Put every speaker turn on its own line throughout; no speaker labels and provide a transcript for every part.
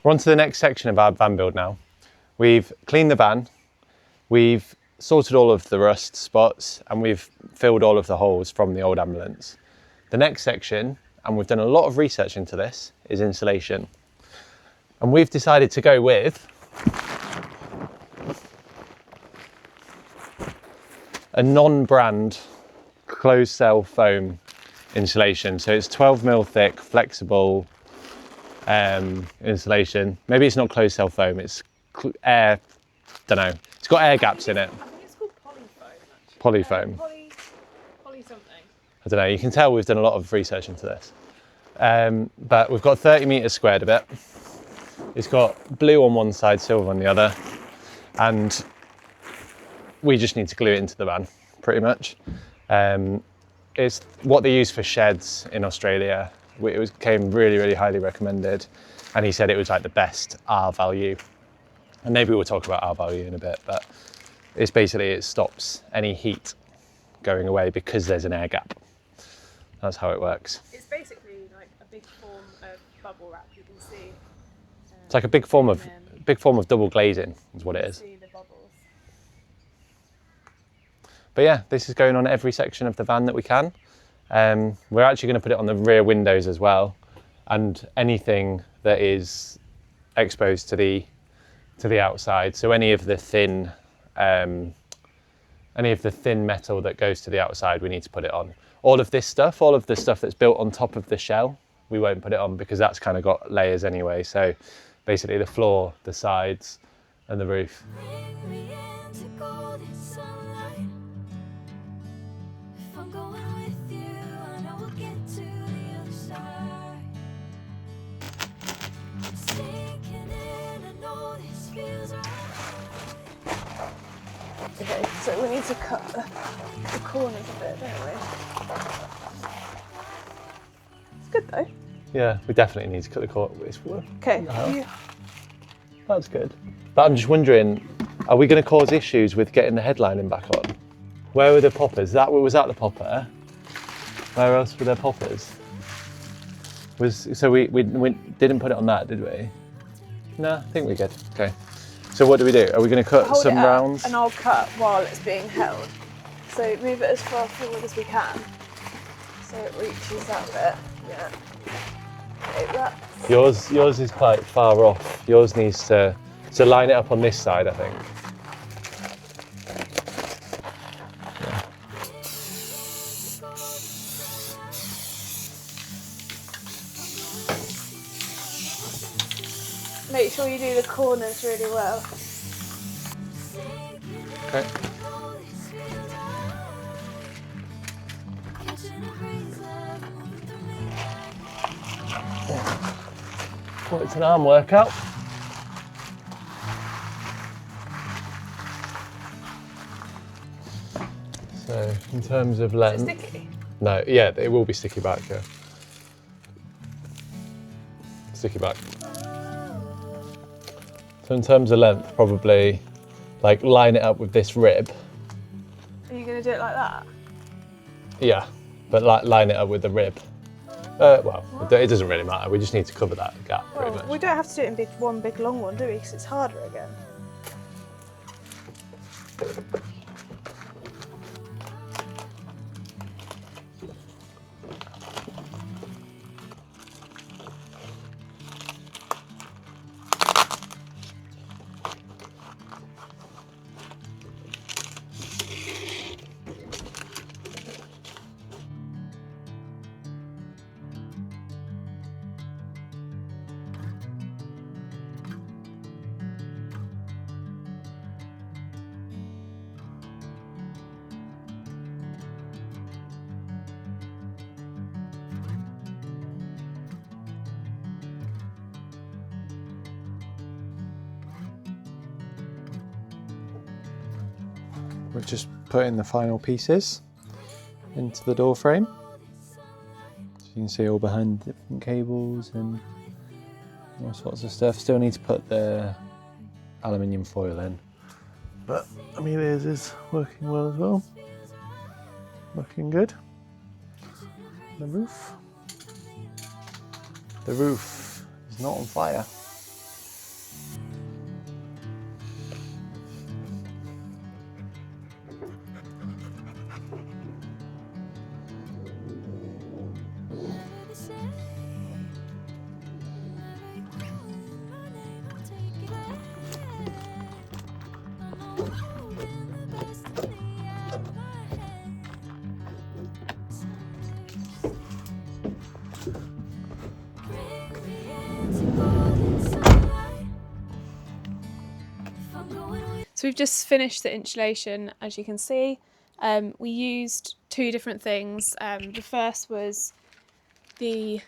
We're on to the next section of our van build now. We've cleaned the van, we've sorted all of the rust spots, and we've filled all of the holes from the old ambulance. The next section, and we've done a lot of research into this, is insulation. And we've decided to go with a non-brand closed cell foam insulation. So it's 12mm thick, flexible insulation. Maybe it's not closed cell foam, it's air, don't know. It's got air gaps in it.
I think it's called polyfoam, actually.
Polyfoam.
Poly something.
I don't know, you can tell we've done a lot of research into this. But we've got 30 metres squared of it. It's got blue on one side, silver on the other. And we just need to glue it into the van, pretty much. It's what they use for sheds in Australia. It came really, really highly recommended. And he said it was like the best R value. And maybe we'll talk about R value in a bit, but it's basically, it stops any heat going away because there's an air gap. That's how it works.
It's basically like a big form of bubble wrap, you can see.
It's like a big form of double glazing is what it is.
See the bubbles.
But yeah, this is going on every section of the van that we can. We're actually going to put it on the rear windows as well, and anything that is exposed to the outside. So any of the thin metal that goes to the outside, we need to put it on. All of this stuff, all of the stuff that's built on top of the shell, we won't put it on because that's kind of got layers anyway. So basically the floor, the sides, and the roof.
Okay, so we need to cut the corners a bit, don't we? It's good though.
Yeah, we definitely need to cut the corners.
Okay.
That's good. But I'm just wondering, are we going to cause issues with getting the headlining back on? Where were the poppers? Was that the popper? Where else were there poppers? So we didn't put it on that, did we? No, I think we're good. Okay. So what do we do? Are we going to cut
Hold
some
it up
rounds?
and I'll cut while it's being held. So move it as far forward as we can, so it reaches that bit. Yeah. Like that.
Yours is quite far off. Yours needs to line it up on this side, I think.
Make sure you do the corners really well.
Okay. Well, it's an arm workout. So, in terms of length...
Is it sticky?
No, yeah, it will be sticky back, yeah. Sticky back. So in terms of length, probably like line it up with this rib.
Are you going to do it like that?
Yeah, but line it up with the rib. Well, it doesn't really matter. We just need to cover that gap pretty much.
We don't have to do it in one big long one, do we? Because it's harder again.
We're just putting the final pieces into the door frame. So you can see all behind different cables and all sorts of stuff. Still need to put the aluminium foil in. But Amelia's is working well as well. Looking good. The roof is not on fire.
So we've just finished the insulation, as you can see. We used two different things. The first was the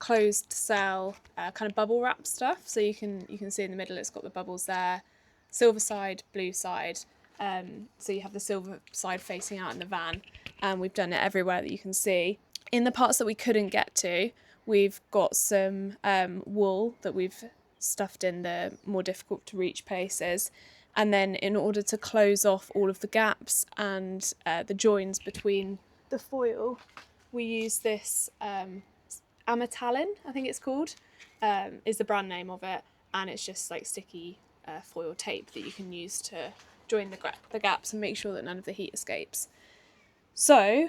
closed cell kind of bubble wrap stuff. So you can see in the middle it's got the bubbles there, silver side, blue side. So you have the silver side facing out in the van, and we've done it everywhere that you can see. In the parts that we couldn't get to, we've got some wool that we've stuffed in the more difficult to reach places. And then in order to close off all of the gaps and the joins between the foil, we use this Amatalin, I think it's called, is the brand name of it. And it's just like sticky foil tape that you can use to join the gaps and make sure that none of the heat escapes. So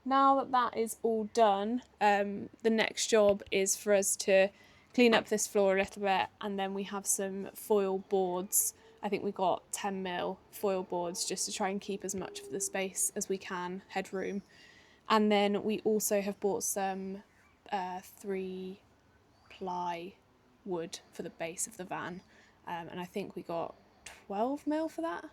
now that that is all done, the next job is for us to clean up this floor a little bit, and then we have some foil boards. I think we got 10mm foil boards just to try and keep as much of the space as we can, headroom. And then we also have bought some 3-ply wood for the base of the van, and I think we got 12mm for that.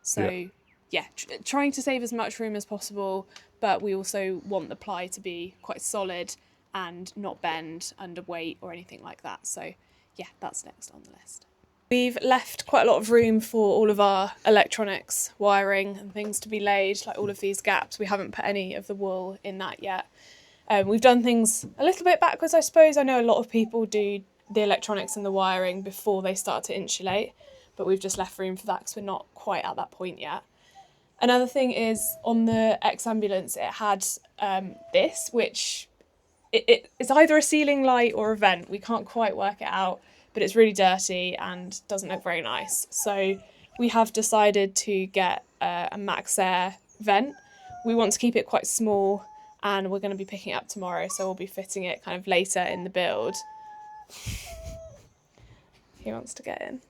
So yeah, trying to save as much room as possible, but we also want the ply to be quite solid and not bend under weight or anything like that. So yeah, that's next on the list. We've left quite a lot of room for all of our electronics, wiring and things to be laid, like all of these gaps. We haven't put any of the wool in that yet. We've done things a little bit backwards, I suppose. I know a lot of people do the electronics and the wiring before they start to insulate, but we've just left room for that because we're not quite at that point yet. Another thing is, on the ex-ambulance, it had this, which it's either a ceiling light or a vent. We can't quite work it out, but it's really dirty and doesn't look very nice. So we have decided to get a Max Air vent. We want to keep it quite small, and we're going to be picking it up tomorrow, so we'll be fitting it kind of later in the build. He wants to get in.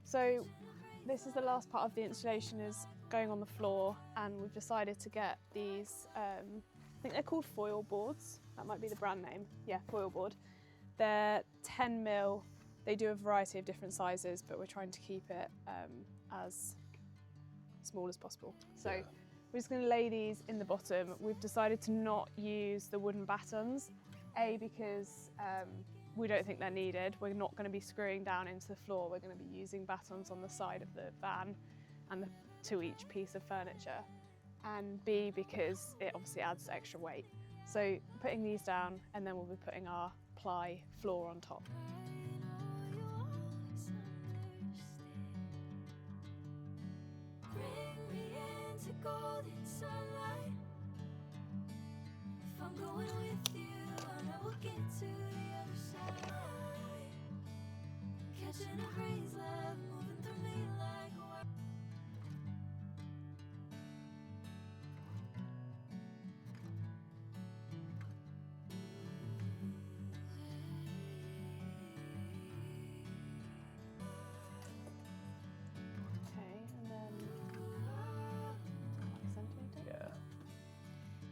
So this is the last part of the installation, is going on the floor, and we've decided to get these, I think they're called foil boards. That might be the brand name. Yeah, foil board. They're 10mm. They do a variety of different sizes, but we're trying to keep it as small as possible. So we're just going to lay these in the bottom. We've decided to not use the wooden battens, because we don't think they're needed. We're not going to be screwing down into the floor. We're going to be using battens on the side of the van and to each piece of furniture. And B, because it obviously adds extra weight. So putting these down, and then we'll be putting our ply floor on top.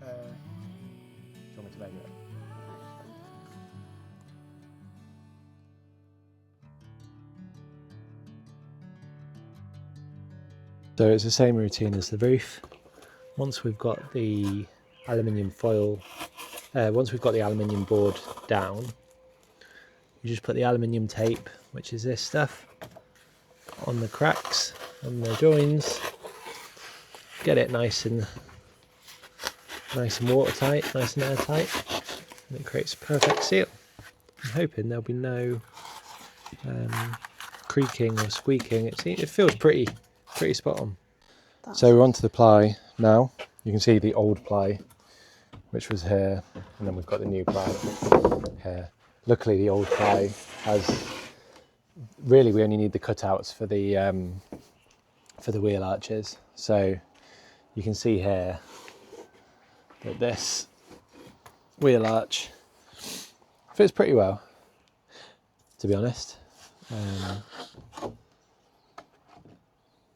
Do you want me to measure it? So it's the same routine as the roof. Once we've got the aluminium foil, once we've got the aluminium board down, you just put the aluminium tape, which is this stuff, on the cracks, on the joins, get it nice and watertight, nice and airtight, and it creates a perfect seal. I'm hoping there'll be no creaking or squeaking. It feels pretty spot on. So we're onto the ply now. You can see the old ply, which was here, and then we've got the new ply here. Luckily, the old ply has. Really, we only need the cutouts for the wheel arches. So you can see here that this wheel arch fits pretty well, to be honest.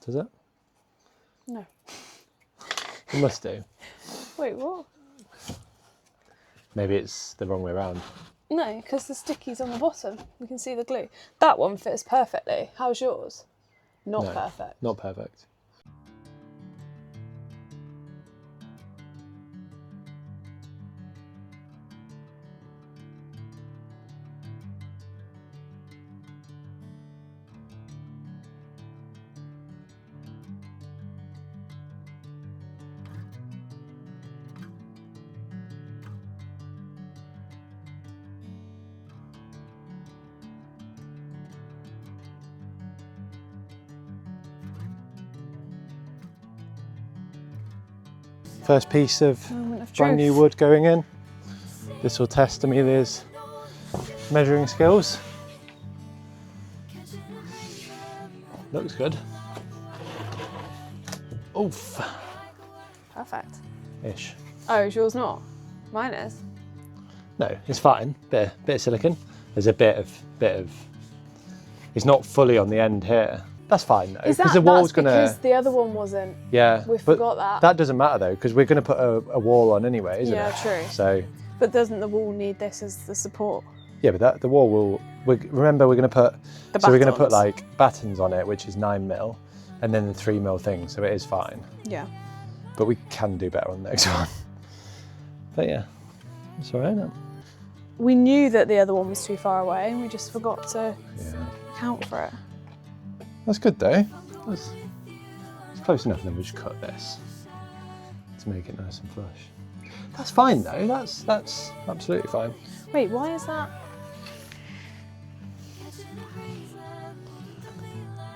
Does it?
No.
It must do.
Wait, what?
Maybe it's the wrong way around.
No, because the sticky's on the bottom. We can see the glue. That one fits perfectly. How's yours? Not
No,
perfect.
Not perfect. First piece of brand new wood going in. This will test Amelia's measuring skills. Looks good. Oof.
Perfect.
Ish.
Oh, is yours not? Mine is.
No, it's fine. Bit of silicone. There's a bit of. It's not fully on the end here. That's fine though, because the wall's gonna.
Because the other one wasn't.
Yeah,
We forgot that.
That doesn't matter though, because we're gonna put a wall on anyway, isn't it?
Yeah, true.
So.
But doesn't the wall need this as the support?
Yeah, but the wall will. Remember, we're gonna put.
The
so we're gonna put
battens.
like battens on it, which is 9mm, and then the 3mm thing, so it is fine.
Yeah.
But we can do better on the next one. But yeah, it's all right now.
We knew that the other one was too far away, and we just forgot to count for it.
That's good though. It's close enough, and then we just cut this to make it nice and flush. That's fine though. That's absolutely fine.
Wait, why is that?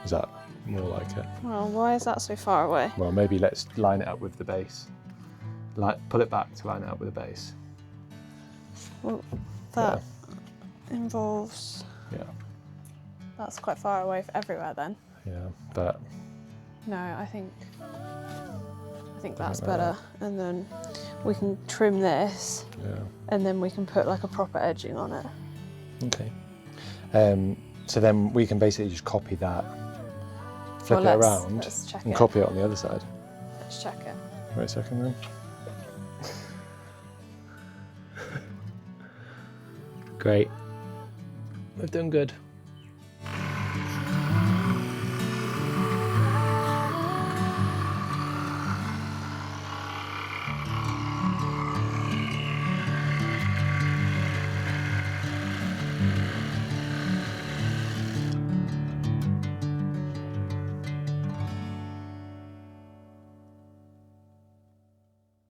Is that more like it?
Well, why is that so far away?
Well, maybe let's line it up with the base. Pull it back to line it up with the base.
Well, that involves.
Yeah.
That's quite far away everywhere then.
Yeah, but.
No, I think that's better. And then we can trim this.
Yeah.
And then we can put like a proper edging on it.
Okay. So then we can basically just copy that, flip it around,
let's check
and
it.
copy it on the other side.
Let's check it.
Wait a second then. Great. We've done good.